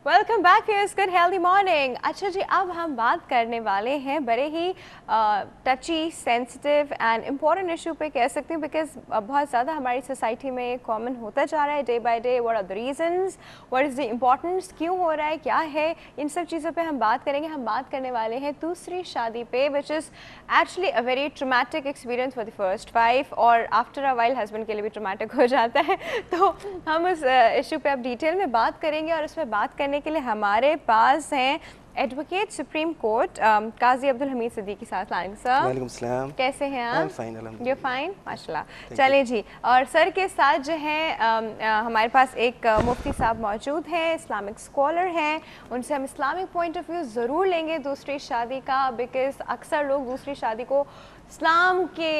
Welcome back viewers, good healthy morning. अच्छा जी, अब हम बात करने वाले हैं बड़े ही touchy, sensitive and important issue पे कह सकते हैं, बिकॉज बहुत ज़्यादा हमारी सोसाइटी में कॉमन होता जा रहा है day by day. What are the reasons, what is the importance, क्यों हो रहा है, क्या है, इन सब चीज़ों पे हम बात करेंगे। हम बात करने वाले हैं दूसरी शादी पे, which is actually a very traumatic experience for the first wife, और आफ्टर अ वाइल हस्बैंड के लिए भी ट्रॉमेटिक हो जाता है। तो हम उस इशू पे अब डिटेल में बात करेंगे, और इसमें बात करने के लिए हमारे पास हैं एडवोकेट सुप्रीम कोर्ट काजी अब्दुल हमीद सिद्दीकी साहब। वालेकुम सलाम। कैसे हैं आप? फाइन, यू फाइन, माशाल्लाह। चलिए जी, और सर के साथ जो है हमारे पास एक मुफ्ती साहब मौजूद हैं, इस्लामिक स्कॉलर हैं। उनसे हम इस्लामिक पॉइंट ऑफ व्यू ज़रूर लेंगे दूसरी शादी का, बिकॉज अक्सर लोग दूसरी शादी को इस्लाम के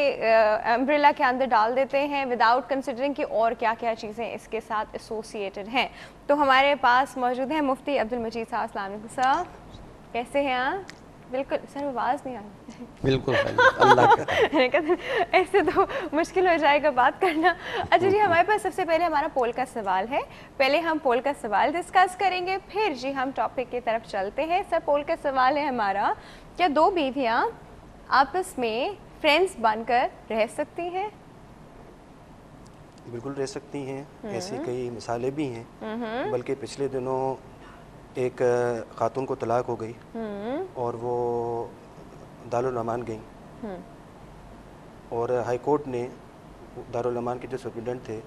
अम्ब्रेला के अंदर डाल देते हैं विदाउट कंसिडरिंग कि और क्या क्या चीज़ें इसके साथ एसोसिएटेड हैं। तो हमारे पास मौजूद हैं मुफ्ती अब्दुल मजीद साहब। अस्सलाम वालेकुम सर, कैसे हैं आप? बिल्कुल सर, आवाज़ नहीं आ रही। बिल्कुल अल्लाह का ऐसे तो मुश्किल हो जाएगा बात करना। अच्छा जी, हमारे पास सबसे पहले हमारा पोल का सवाल है। पहले हम पोल का सवाल डिस्कस करेंगे, फिर जी हम टॉपिक की तरफ चलते हैं। सर, पोल का सवाल है हमारा, क्या दो बीवियाँ आपस में फ्रेंड्स बनकर रह सकती हैं? बिल्कुल रह सकती हैं। ऐसी कई मिसालें भी हैं, बल्कि पिछले दिनों एक खातून को तलाक हो गई और वो दारुल अमान गई, और हाई कोर्ट ने दारुल अमान के जो सुप्रिटेंडेंट थे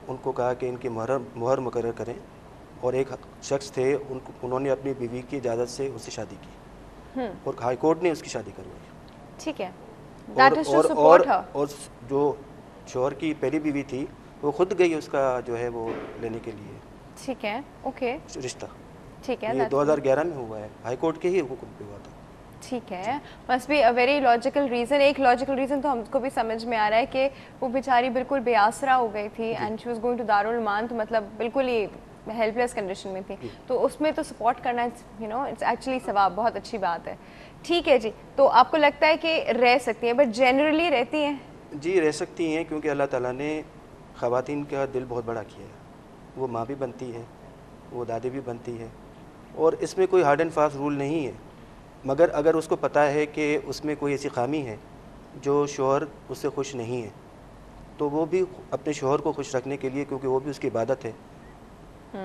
उनको कहा कि इनकी मुहर मुकर्रर करें, और एक शख्स थे उन्होंने अपनी बीवी की इजाज़त से उससे शादी की, और हाई कोर्ट ने उसकी शादी करवाई। ठीक है, और जो शोहर की पहली बीवी थी वो खुद गई उसका जो है वो लेने के लिए। ठीक है, ओके, रिश्ता। ठीक है, ये 2011 में हुआ है, हाई कोर्ट के ही हुक्म पे हुआ था। ठीक है, must be a very logical reason. एक लॉजिकल रीज़न तो हमको भी समझ में आ रहा है कि वो बेचारी बिल्कुल बेआसरा हो गई थी and she was going to Darul Aman, तो मतलब बिल्कुल ही हेल्पलेस कंडीशन में थी, तो उसमें तो सपोर्ट करना इट्स एक्चुअली सवाब, बहुत अच्छी बात है। ठीक है जी, तो आपको लगता है कि रह सकती हैं, बट जनरली रहती हैं? जी रह सकती हैं, क्योंकि अल्लाह ताला ने ख़वातीन का दिल बहुत बड़ा किया है। वो माँ भी बनती है, वो दादी भी बनती है, और इसमें कोई हार्ड एंड फास्ट रूल नहीं है। मगर अगर उसको पता है कि उसमें कोई ऐसी खामी है जो शोहर उससे खुश नहीं है, तो वो भी अपने शोहर को खुश रखने के लिए, क्योंकि वो भी उसकी इबादत है,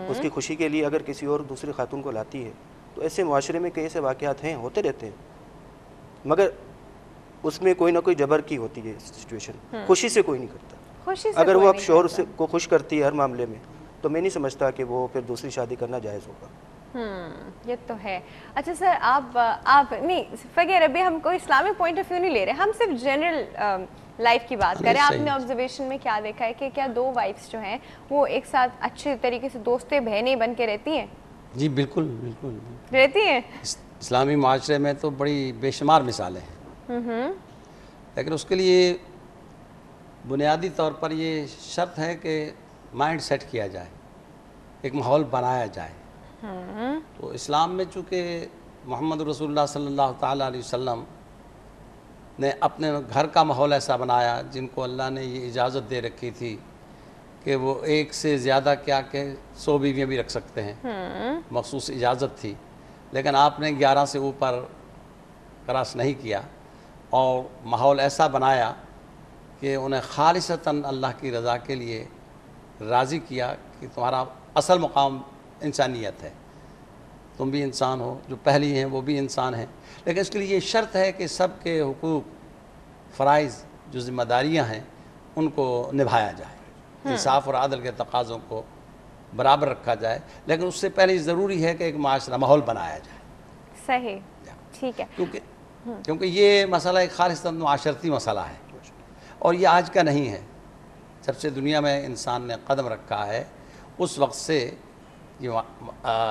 उसकी खुशी के लिए अगर किसी और दूसरी खातून को लाती है, तो ऐसे मुआशरे में कई ऐसे वाक़यात हैं, होते रहते हैं, मगर उसमें कोई ना कोई जबर की होती है सिचुएशन। खुशी से कोई नहीं करता। खुशी से अगर वो कोई अब नहीं शोहर करता। को खुश करती है हर मामले में, तो मैं नहीं समझता कि वो फिर दूसरी शादी करना जायज़ होगा। ये तो है। अच्छा सर, आप नहीं फगैर, अभी हम कोई इस्लामिक पॉइंट ऑफ व्यू नहीं ले रहे, हम सिर्फ जनरल लाइफ की बात करें। आपने ऑब्जर्वेशन में क्या देखा है कि क्या दो वाइफ्स जो हैं वो एक साथ अच्छे तरीके से दोस्तें बहनें बन के रहती हैं? जी बिल्कुल बिल्कुल रहती हैं। इस्लामी माशरे में तो बड़ी बेशुमार मिसालें हैं, लेकिन उसके लिए बुनियादी तौर पर ये शर्त है कि माइंड सेट किया जाए, एक माहौल बनाया जाए। तो इस्लाम में चूँकि मोहम्मद रसूलुल्लाह सल्लल्लाहु ताला अलैहि वसल्लम ने अपने घर का माहौल ऐसा बनाया, जिनको अल्लाह ने ये इजाज़त दे रखी थी कि वो एक से ज़्यादा क्या कि 100 बीवियाँ भी रख सकते हैं, मखसूस इजाज़त थी, लेकिन आपने 11 से ऊपर क्रॉस नहीं किया, और माहौल ऐसा बनाया कि उन्हें खालिसतन अल्लाह की रज़ा के लिए राज़ी किया कि तुम्हारा असल मुकाम इंसानियत है, तुम भी इंसान हो, जो पहली हैं वो भी इंसान हैं, लेकिन इसके लिए ये शर्त है कि सब के हुकूक, फ़राइज़, जो ज़िम्मेदारियाँ हैं, उनको निभाया जाए, इंसाफ और आदल के तकाज़ों को बराबर रखा जाए, लेकिन उससे पहले ज़रूरी है कि एक माशरा माहौल बनाया जाए। सही, ठीक है, क्योंकि ये मसला एक खालिस्तन माशरती मसला है, और ये आज का नहीं है। जब से दुनिया में इंसान ने कदम रखा है, उस वक्त से ये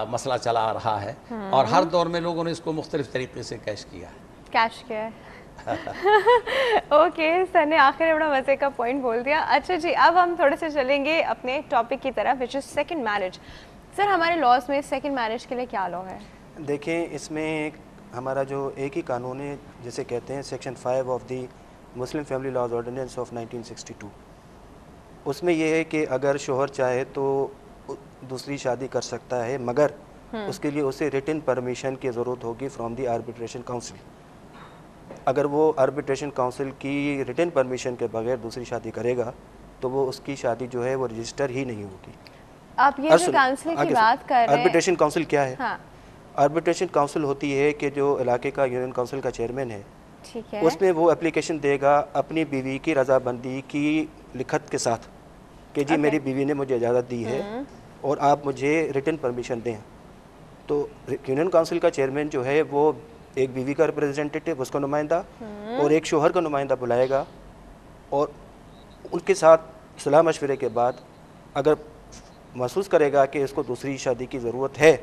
मसला चला आ रहा है, और हर दौर में लोगों ने इसको मुख्तलिफ तरीके से कैश किया है। कैश किया है। ओके, सर ने आखिर में बड़ा मज़े का पॉइंट बोल दिया। अच्छा जी, अब हम थोड़े से चलेंगे अपने टॉपिक की तरफ, which is second marriage. Sir, हमारे लॉज में सेकंड मैरिज के लिए क्या लॉ है? देखें, इसमें हमारा जो एक ही कानून है, जिसे कहते हैं section 5 of the Muslim family laws ordinance of 1962, उसमें यह है कि अगर शोहर चाहे तो दूसरी शादी कर सकता है, मगर اس کے لیے اسے ریٹن پرمیشن کی ضرورت ہوگی فرام دی آربیٹریشن کاؤنسل. اگر وہ آربیٹریشن کاؤنسل کی ریٹن پرمیشن کے بغیر دوسری شادی کرے گا تو وہ اس کی شادی جو ہے وہ رجسٹر ہی نہیں ہوگی. آپ یہ جو کاؤنسل کی بات کر رہے ہیں, آربیٹریشن کاؤنسل کیا ہے؟ ہاں, آربیٹریشن کاؤنسل ہوتی ہے کہ جو علاقے کا یونین کاؤنسل کا چیئرمین ہے, ٹھیک ہے, اس میں وہ اپلیکیشن دے گا اپنی بیوی کی رضامندی کی لکھت کے ساتھ کہ جی میری بیوی نے مجھے اجازت دی ہے اور آپ مجھے ریٹن پرمیشن دیں. تو یونین کاؤنسل کا چیئرمین جو ہے وہ ایک بیوی کا ریپرزینٹیٹیو, اس کا نمائندہ, اور ایک شوہر کا نمائندہ بلائے گا, اور ان کے ساتھ صلاح مشورے کے بعد اگر محسوس کرے گا کہ اس کو دوسری شادی کی ضرورت ہے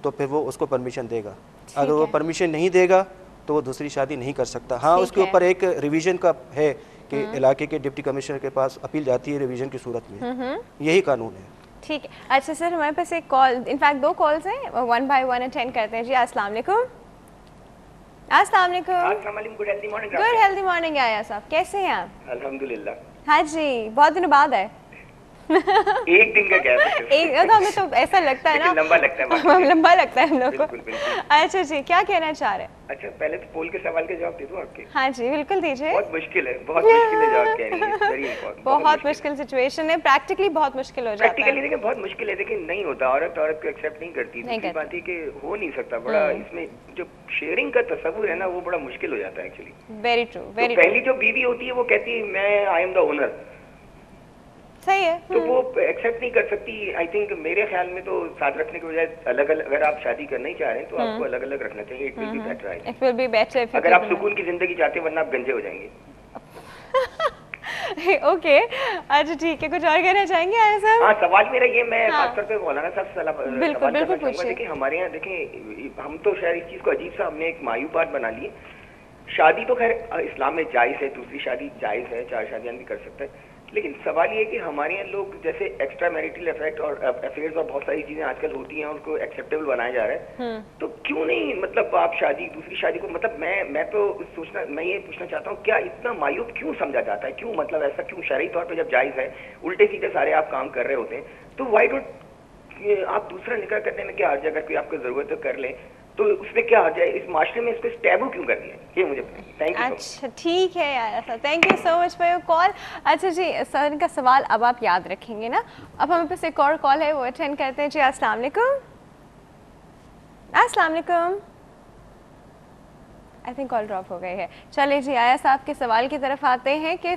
تو پھر وہ اس کو پرمیشن دے گا. اگر وہ پرمیشن نہیں دے گا تو وہ دوسری شادی نہیں کر سکتا. ہاں, اس کے اوپر ایک ریویژن کا ہے کہ علاقے کے ڈپٹی کمشنر کے پاس اپیل جاتی ہے ریویژن کی صورت میں, یہی قانون ہے. ٹھیک ہے. اچھا سر, ہمارے پاس ایک کال, انفیکٹ 2 کالز ہیں, 1 بائی 1 اٹینڈ کرتے ہیں. جی السلام علیکم. السلام علیکم. السلام علیکم. Good healthy morning. Good healthy morning آیا صاحب, کیسے ہیں آپ؟ الحمدللہ. ہاں جی, بہت دنوں بعد ہے. ایک دن کا گیپ ہے, ایک تو ہمیں تو ایسا لگتا ہے نا, لمبا لگتا ہے, لمبا لگتا ہے ہم لوگ کو. بالکل بالکل. اچھا جی, کیا کہنا چاہ رہے ہیں؟ اچھا, پہلے تو پول کے سوال کے جواب دے دوں آپ کے. ہاں جی بالکل دیجیے. بہت مشکل ہے, بہت مشکل ہے جواب کہنے میں, ویری امپورٹنٹ. بہت مشکل سچویشن ہے, پریکٹیکلی بہت مشکل ہو جاتا ہے. پریکٹیکلی دیکھیں بہت مشکل ہے, لیکن نہیں ہوتا, عورت کو ایکسیپٹ نہیں کرتی. دوسری بات یہ کہ ہو نہیں سکتا, بڑا اس میں جو شیئرنگ کا تصور ہے نا وہ بڑا مشکل ہو جاتا ہے actually. Very true, very true. پہلی جو بیوی ہوتی ہے وہ کہتی ہے میں آئی ایم دا اونر, صحیح ہے, تو وہ ایکسیپٹ نہیں کر سکتی. آئی تھنک میرے خیال میں تو ساتھ رکھنے کے بجائے الگ الگ, اگر آپ شادی کرنا ہی چاہ رہے ہیں تو آپ کو الگ الگ رکھنا چاہیے. It will be better. It will be better اگر آپ سکون کی زندگی چاہتے ہیں, ورنہ آپ گنجے ہو جائیں گے. اوکے, اچھا ٹھیک ہے, کچھ اور کہنا چاہیں گے آیا صاحب؟ ہاں, سوال میرا یہ, میں خاص طور پہ مولانا صاحب سے بالکل بالکل پوچھیے. دیکھیں ہمارے یہاں, دیکھیں ہم تو شاید اس چیز کو عجیب سا ہم نے ایک مایوب بات بنا لی ہے. شادی تو خیر اسلام میں جائز ہے, دوسری شادی جائز ہے, 4 شادیاں بھی کر سکتا ہے, لیکن سوال یہ ہے کہ ہمارے یہاں لوگ جیسے ایکسٹرا میریٹل افیکٹ اور افیئرز اور بہت ساری چیزیں آج کل ہوتی ہیں ان کو ایکسیپٹیبل بنایا جا رہا ہے, تو کیوں نہیں مطلب آپ دوسری شادی کو, مطلب میں تو میں یہ پوچھنا چاہتا ہوں, کیا اتنا معیوب کیوں سمجھا جاتا ہے, کیوں مطلب ایسا کیوں شرعی طور پہ جب جائز ہے, الٹے سیدھے سارے آپ کام کر رہے ہوتے ہیں, تو وائی ڈونٹ آپ دوسرا نکاح کرنے میں کیا حرج ہے؟ اگر کوئی آپ کو ضرورت ہے کر لیں, تو اس میں کیا حرج ہے؟ اس معاشرے میں اس کو ٹیبو کیوں کر دیا, یہ مجھے تھینک یو. اچھا ٹھیک ہے یار sir, thank you so much for your call. اچھا جی, سر کا سوال اب آپ یاد رکھیں گے نا. اب ہمیں پاس ایک اور کال ہے, وہ اٹینڈ کرتے ہیں. جی السلام علیکم. السلام علیکم. آئی تھنک کال ڈراپ ہو گئی ہے. چلے جی, آیا صاحب کے سوال کی طرف آتے ہیں کہ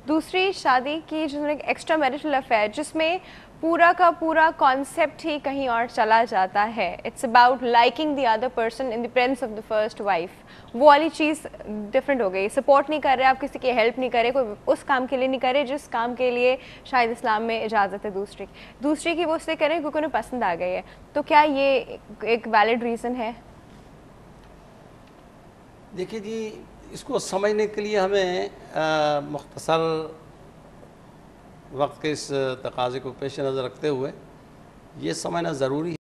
دوسری شادی کی جو ایکسٹرا میریٹل افیئر, جس میں پورا کا پورا کانسیپٹ ہی کہیں اور چلا جاتا ہے, it's about liking the other person in the presence of the first wife, وہ والی چیز ڈفرینٹ ہو گئی. سپورٹ نہیں کر رہے آپ, کسی کی ہیلپ نہیں کرے, کوئی اس کام کے لیے نہیں کرے جس کام کے لیے شاید اسلام میں اجازت ہے دوسری کی, وہ اس سے کریں کیونکہ انہیں پسند آ گئی ہے. تو کیا یہ ایک ویلڈ ریزن ہے؟ دیکھیے جی, اس کو سمجھنے کے لیے ہمیں مختصر وقت کے اس تقاضے کو پیش نظر رکھتے ہوئے یہ سمجھنا ضروری ہے